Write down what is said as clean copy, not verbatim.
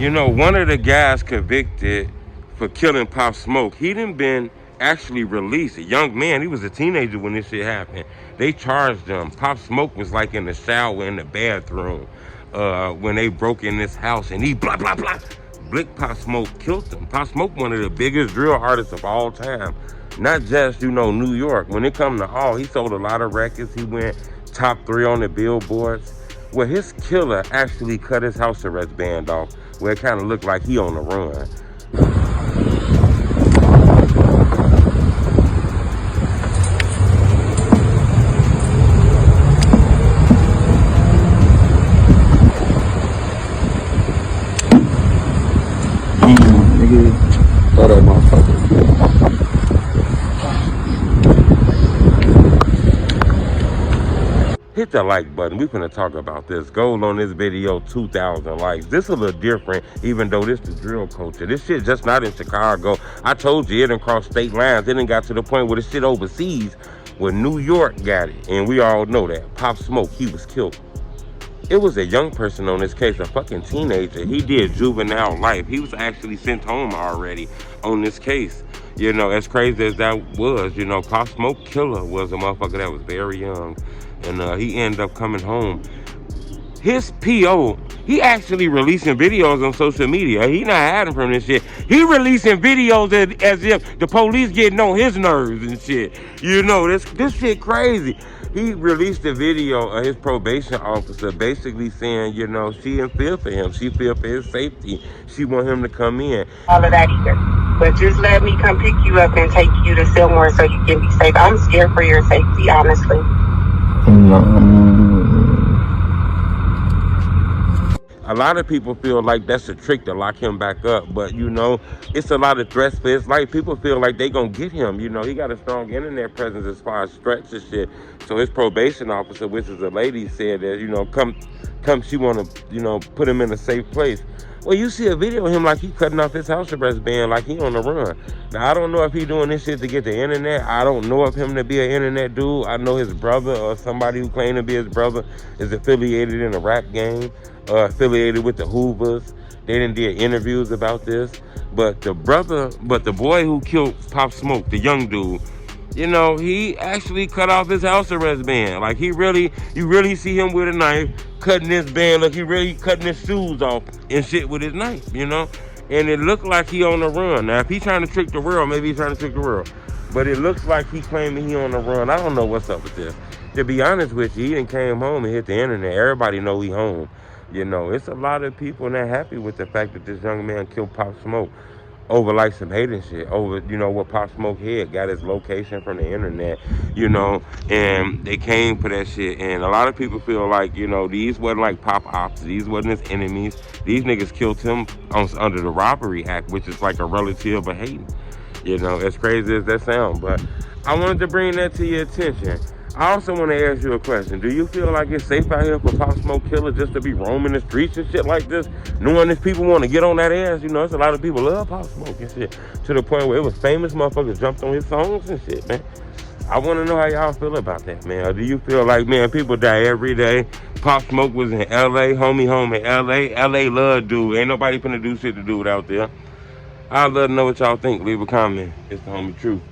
You know, one of the guys convicted for killing Pop Smoke, he done been actually released. A young man, he was a teenager when this shit happened. They charged him. Pop Smoke was like in the shower in the bathroom when they broke in this house, and he blah blah blah. Blick Pop Smoke killed him. Pop Smoke, one of the biggest drill artists of all time. Not just, New York. When it come to all, he sold a lot of records. He went top 3 on the billboards. Well, his killer actually cut his house arrest band off, where it kind of looked like he on the run. Nigga, throw that motherfucker. Hit the like button. We finna talk about this. Goal on this video, 2,000 likes. This a little different, even though this the drill culture. This shit just not in Chicago. I told you, it done crossed state lines. It done got to the point where this shit overseas, where New York got it. And we all know that. Pop Smoke, he was killed. It was a young person on this case, a fucking teenager. He did juvenile life. He was actually sent home already on this case. As crazy as that was, Pop Smoke killer was a motherfucker that was very young. And he ended up coming home. His P.O., he actually releasing videos on social media. He not hiding from this shit. He releasing videos as if the police getting on his nerves and shit. This shit crazy. He released a video of his probation officer basically saying, she in fear for him. She fear for his safety. She want him to come in. All of that either. But just let me come pick you up and take you to Silmore so you can be safe. I'm scared for your safety, honestly. A lot of people feel like that's a trick to lock him back up, but it's a lot of threats for his life. People feel like they gonna get him. He got a strong internet presence as far as threats and shit. So his probation officer, which is a lady, said that come, she wanna put him in a safe place. Well, you see a video of him like he cutting off his house arrest band, like he on the run. Now, I don't know if he doing this shit to get the internet. I don't know if him to be an internet dude. I know his brother or somebody who claimed to be his brother is affiliated in a rap game, affiliated with the Hoovers. They didn't did interviews about this. But the boy who killed Pop Smoke, the young dude, he actually cut off his house arrest band. Like you really see him with a knife, cutting his band. Look, he really cutting his shoes off and shit with his knife, And it looked like he on the run. Now, if he trying to trick the world, maybe he's trying to trick the world. But it looks like he claiming he on the run. I don't know what's up with this. To be honest with you, he done came home and hit the internet. Everybody know he home. It's a lot of people not happy with the fact that this young man killed Pop Smoke over like some hating shit, over, what Pop Smoke had, got his location from the internet, and they came for that shit. And a lot of people feel like, these wasn't like Pop Ops, these wasn't his enemies. These niggas killed him under the Robbery Act, which is like a relative of hating. As crazy as that sounds. But I wanted to bring that to your attention. I also want to ask you a question. Do you feel like it's safe out here for Pop Smoke killer just to be roaming the streets and shit like this? Knowing if people want to get on that ass, it's a lot of people love Pop Smoke and shit. To the point where it was famous motherfuckers jumped on his songs and shit, man. I want to know how y'all feel about that, man. Or do you feel like, man, people die every day? Pop Smoke was in L.A., homie home in L.A. L.A. love dude. Ain't nobody finna do shit to dude out there. I'd love to know what y'all think. Leave a comment. It's the homie truth.